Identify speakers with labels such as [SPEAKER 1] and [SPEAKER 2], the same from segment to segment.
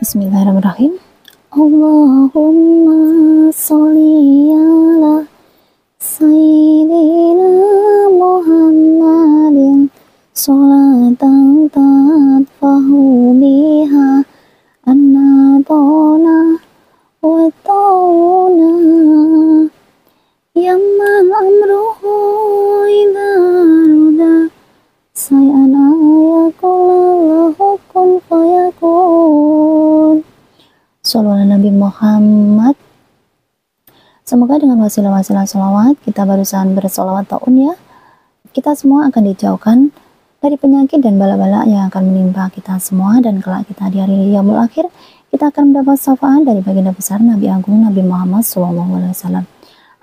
[SPEAKER 1] Bismillahirrahmanirrahim. Allahumma sholli ala sayyidina Muhammadin sholatan tadfahu biha annadona wa ta'una yamman amruhu idha ruda say'an ayakullahu kun fayakun. Sholawat Nabi Muhammad. Semoga dengan wasilah-wasilah sholawat kita barusan bersolawat ta'un ya, kita semua akan dijauhkan dari penyakit dan bala-bala yang akan menimpa kita semua, dan kelak kita di hari yaumul akhir kita akan mendapat syafaat dari baginda besar Nabi Agung Nabi Muhammad SAW.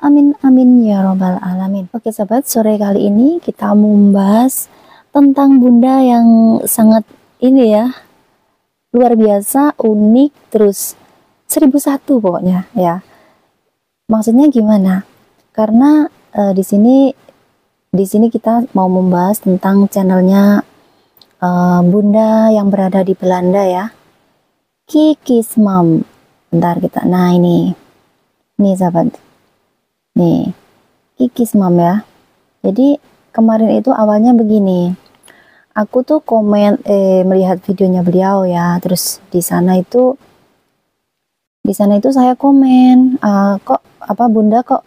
[SPEAKER 1] Amin amin ya robbal alamin. Oke sahabat, sore kali ini kita membahas tentang bunda yang sangat ini ya, luar biasa, unik, terus 1001 pokoknya ya. Maksudnya gimana? Karena di sini kita mau membahas tentang channelnya bunda yang berada di Belanda ya, Kikis Mom. Bentar kita, nah ini sahabat, nih Kikis Mom ya. Jadi kemarin itu awalnya begini, aku tuh komen melihat videonya beliau ya, terus di sana itu saya komen, kok bunda kok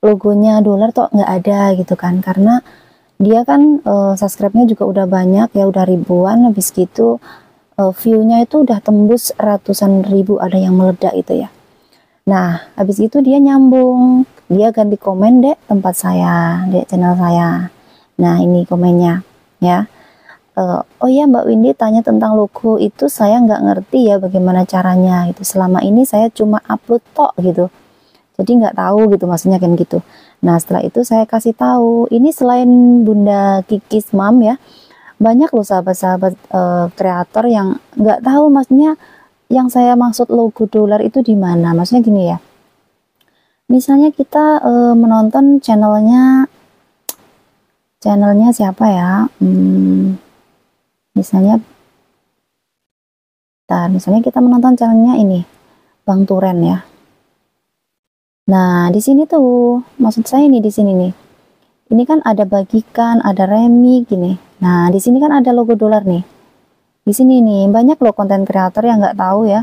[SPEAKER 1] logonya dolar kok nggak ada gitu kan, karena dia kan subscribe-nya juga udah banyak ya, udah ribuan, habis gitu view-nya itu udah tembus ratusan ribu, ada yang meledak itu ya. Nah habis itu dia nyambung, dia ganti komen dek tempat saya, dek channel saya. Nah ini komennya ya. Oh ya Mbak Windy tanya tentang logo itu, saya nggak ngerti ya bagaimana caranya gitu, selama ini saya cuma upload tok gitu, jadi nggak tahu gitu maksudnya kan gitu. Nah setelah itu saya kasih tahu, ini selain Bunda Kikis Mom ya, banyak loh sahabat-sahabat kreator yang nggak tahu maksudnya yang saya maksud logo dolar itu di mana. Maksudnya gini ya, misalnya kita menonton channelnya siapa ya, misalnya kita menonton channelnya ini Bang Turen ya. Nah di sini tuh maksud saya nih, di sini nih, ini kan ada bagikan, ada remi gini. Nah di sini kan ada logo dolar nih. Di sini nih banyak loh konten kreator yang nggak tahu ya,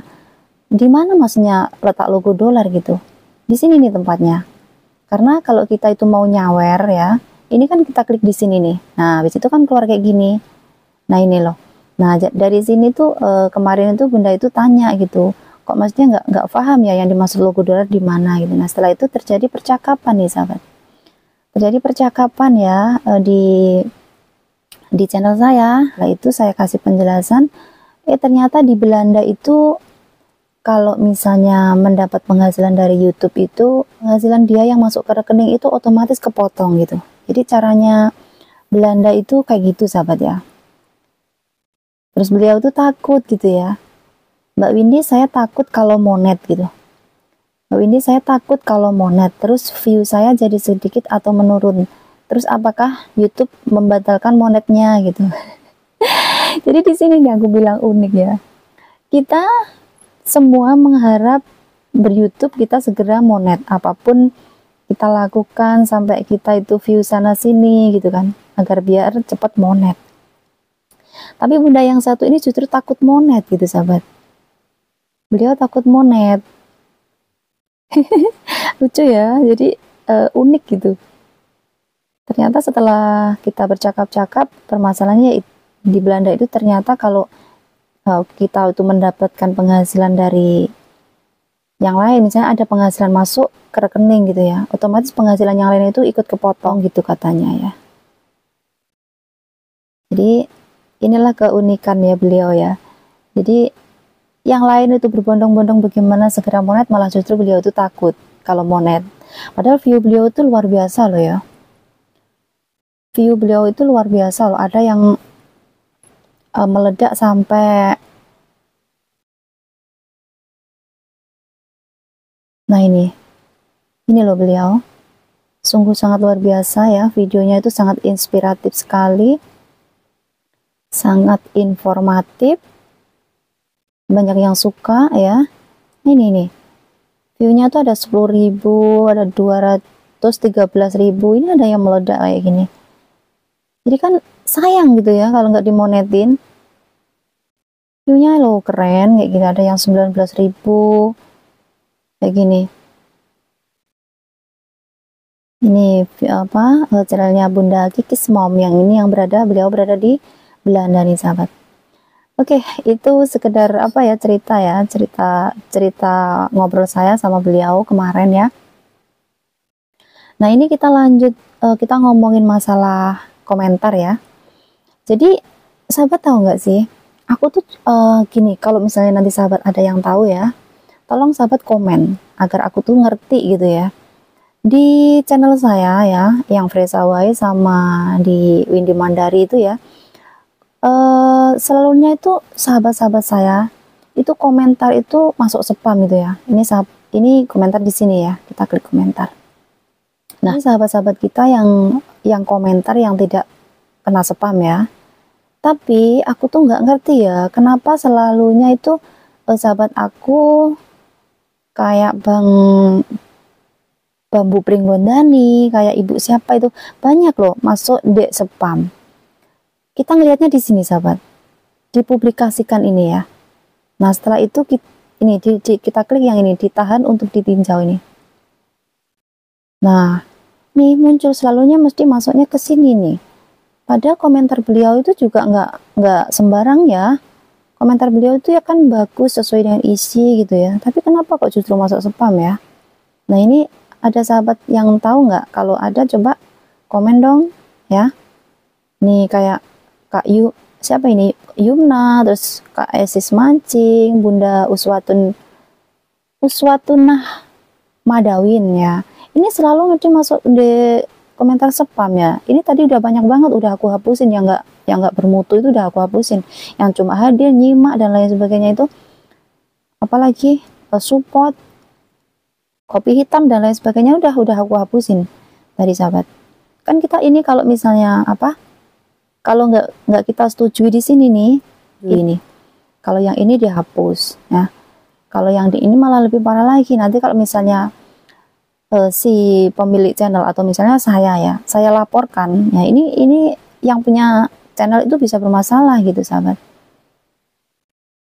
[SPEAKER 1] di mana maksudnya letak logo dolar gitu. Di sini nih tempatnya. Karena kalau kita itu mau nyawer ya, ini kan kita klik di sini nih. Nah habis itu kan keluar kayak gini. Nah ini loh. Nah dari sini tuh kemarin itu bunda itu tanya gitu, kok maksudnya nggak paham ya yang dimaksud logo dolar di mana gitu. Nah setelah itu terjadi percakapan nih sahabat, terjadi percakapan ya di channel saya. Lah itu saya kasih penjelasan, ternyata di Belanda itu kalau misalnya mendapat penghasilan dari YouTube itu, penghasilan dia yang masuk ke rekening itu otomatis kepotong gitu. Jadi caranya Belanda itu kayak gitu sahabat ya. Terus beliau tuh takut gitu ya, Mbak Windy saya takut kalau monet gitu, Mbak Windy saya takut kalau monet, terus view saya jadi sedikit atau menurun, terus apakah YouTube membatalkan monetnya gitu. Jadi di sini nih aku bilang unik ya, kita semua mengharap ber-YouTube kita segera monet, apapun kita lakukan sampai kita itu view sana sini gitu kan, agar biar cepat monet. Tapi bunda yang satu ini justru takut monet gitu sahabat. Beliau takut monet. Lucu ya, jadi unik gitu. Ternyata setelah kita bercakap-cakap, permasalahannya di Belanda itu ternyata kalau kita itu mendapatkan penghasilan dari yang lain, misalnya ada penghasilan masuk ke rekening gitu ya, otomatis penghasilan yang lain itu ikut kepotong gitu katanya ya. Jadi inilah keunikan ya beliau ya. Jadi yang lain itu berbondong-bondong bagaimana segera monet, malah justru beliau itu takut kalau monet. Padahal view beliau itu luar biasa loh ya. View beliau itu luar biasa loh. Ada yang meledak sampai, nah ini loh beliau. Sungguh sangat luar biasa ya. Videonya itu sangat inspiratif sekali, sangat informatif, banyak yang suka ya. Ini nih, view-nya tuh ada 10.000, ada 213.000, ini ada yang meledak kayak gini. Jadi kan sayang gitu ya kalau nggak dimonetin. View-nya loh keren kayak gini, ada yang 19.000 kayak gini. Ini apa, channelnya Bunda Kikis Mom yang ini, yang beliau berada di Belanda nih sahabat. Oke, itu sekedar apa ya, cerita ngobrol saya sama beliau kemarin ya. Nah, ini kita lanjut, kita ngomongin masalah komentar ya. Jadi sahabat tahu nggak sih, aku tuh gini, kalau misalnya nanti sahabat ada yang tahu ya, tolong sahabat komen agar aku tuh ngerti gitu ya. Di channel saya ya, yang Fresaway sama di Windy Mandari itu ya, selalunya itu sahabat-sahabat saya itu komentar itu masuk spam gitu ya. Ini komentar di sini ya, kita klik komentar. Nah, sahabat-sahabat kita yang komentar yang tidak kena spam ya. Tapi aku tuh nggak ngerti ya, kenapa selalunya itu sahabat aku kayak Bambu Pringgondani, kayak ibu siapa itu, banyak loh masuk di spam. Kita ngelihatnya di sini sahabat, dipublikasikan ini ya. Nah setelah itu kita klik yang ini, ditahan untuk ditinjau ini. Nah nih muncul, selalunya mesti masuknya ke sini nih. Padahal komentar beliau itu juga nggak sembarang ya. Komentar beliau itu ya kan bagus sesuai dengan isi gitu ya. Tapi kenapa kok justru masuk spam ya? Nah ini ada sahabat yang tahu nggak? Kalau ada coba komen dong ya. Nih kayak Kak siapa ini? Yumna, terus Kak Esis Mancing, Bunda Uswatunah Madawin ya. Ini selalu mesti masuk di komentar spam ya. Ini tadi udah banyak banget, udah aku hapusin yang nggak bermutu itu udah aku hapusin. Yang cuma hadir, nyimak dan lain sebagainya itu, apalagi support, kopi hitam dan lain sebagainya udah aku hapusin tadi sahabat. Kan kita ini kalau misalnya apa? Kalau nggak kita setujui di sini nih, ini. Kalau yang ini dihapus ya. Kalau yang di ini malah lebih parah lagi. Nanti kalau misalnya si pemilik channel atau misalnya saya ya, saya laporkan ya, ini yang punya channel itu bisa bermasalah gitu sahabat.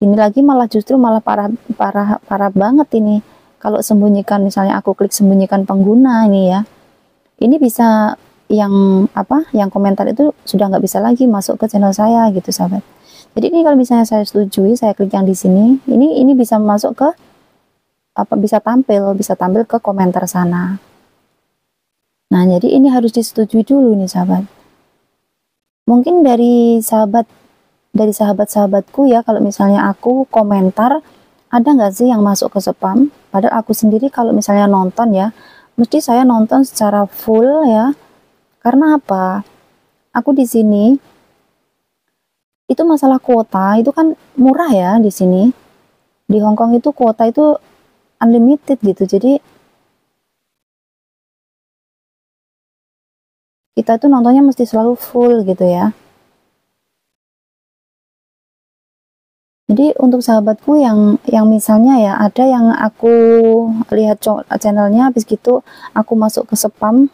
[SPEAKER 1] Ini lagi malah justru malah parah banget ini. Kalau sembunyikan, misalnya aku klik sembunyikan pengguna ini ya, ini bisa yang komentar itu sudah nggak bisa lagi masuk ke channel saya gitu sahabat. Jadi ini kalau misalnya saya setujui, saya klik yang di sini, ini bisa masuk ke bisa tampil ke komentar sana. Nah jadi ini harus disetujui dulu nih sahabat. Mungkin dari sahabat-sahabatku ya, kalau misalnya aku komentar ada nggak sih yang masuk ke spam? Padahal aku sendiri kalau misalnya nonton ya, mesti saya nonton secara full ya. Karena apa? Aku di sini itu masalah kuota itu kan murah ya di sini. Di Hong Kong itu kuota itu unlimited gitu. Jadi kita itu nontonnya mesti selalu full gitu ya. Jadi untuk sahabatku yang misalnya ya ada yang aku lihat channelnya habis gitu aku masuk ke spam,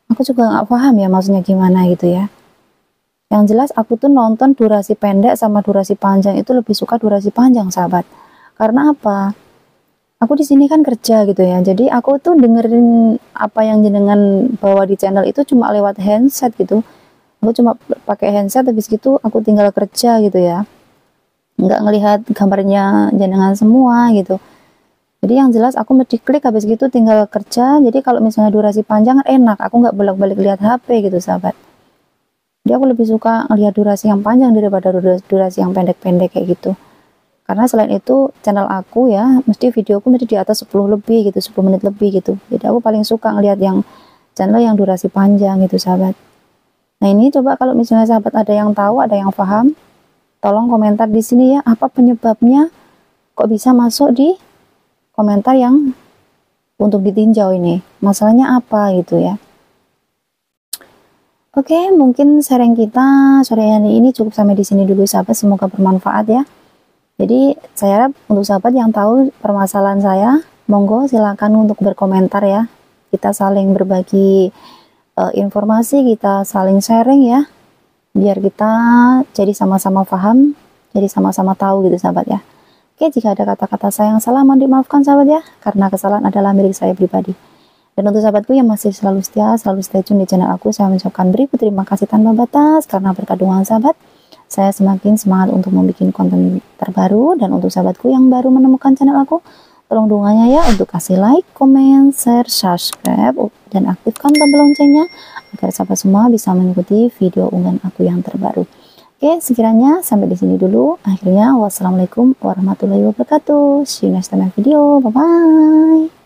[SPEAKER 1] aku juga nggak paham ya maksudnya gimana gitu ya. Yang jelas aku tuh nonton durasi pendek sama durasi panjang itu lebih suka durasi panjang sahabat. Karena apa? Aku di sini kan kerja gitu ya. Jadi aku tuh dengerin apa yang jenengan bawa di channel itu cuma lewat handset gitu. Aku cuma pakai handset habis gitu aku tinggal kerja gitu ya. Nggak ngelihat gambarnya jenengan semua gitu. Jadi yang jelas aku mesti klik habis gitu tinggal kerja. Jadi kalau misalnya durasi panjang enak, aku nggak bolak-balik lihat HP gitu sahabat. Jadi aku lebih suka ngelihat durasi yang panjang daripada durasi yang pendek-pendek kayak gitu. Karena selain itu channel aku ya, mesti videoku mesti di atas 10 lebih gitu, 10 menit lebih gitu. Jadi aku paling suka ngelihat yang channel yang durasi panjang gitu sahabat. Nah ini coba kalau misalnya sahabat ada yang tahu, ada yang paham, tolong komentar di sini ya, apa penyebabnya kok bisa masuk di komentar yang untuk ditinjau ini. Masalahnya apa gitu ya. Oke, mungkin sharing kita sore hari ini cukup sampai di sini dulu sahabat, semoga bermanfaat ya. Jadi saya harap untuk sahabat yang tahu permasalahan saya, monggo silakan untuk berkomentar ya. Kita saling berbagi informasi, kita saling sharing ya, biar kita jadi sama-sama paham, jadi sama-sama tahu gitu sahabat ya. Oke, jika ada kata-kata saya yang salah mohon dimaafkan sahabat ya, karena kesalahan adalah milik saya pribadi. Dan untuk sahabatku yang masih selalu setia, selalu stay tune di channel aku, saya mengucapkan beribu terima kasih tanpa batas, karena berkat dukungan sahabat, saya semakin semangat untuk membuat konten terbaru. Dan untuk sahabatku yang baru menemukan channel aku, tolong dukungannya ya untuk kasih like, comment, share, subscribe, dan aktifkan tombol loncengnya agar sahabat semua bisa mengikuti video unggahan aku yang terbaru. Oke, sekiranya sampai di sini dulu. Akhirnya, wassalamualaikum warahmatullahi wabarakatuh. See you next time video. Bye-bye.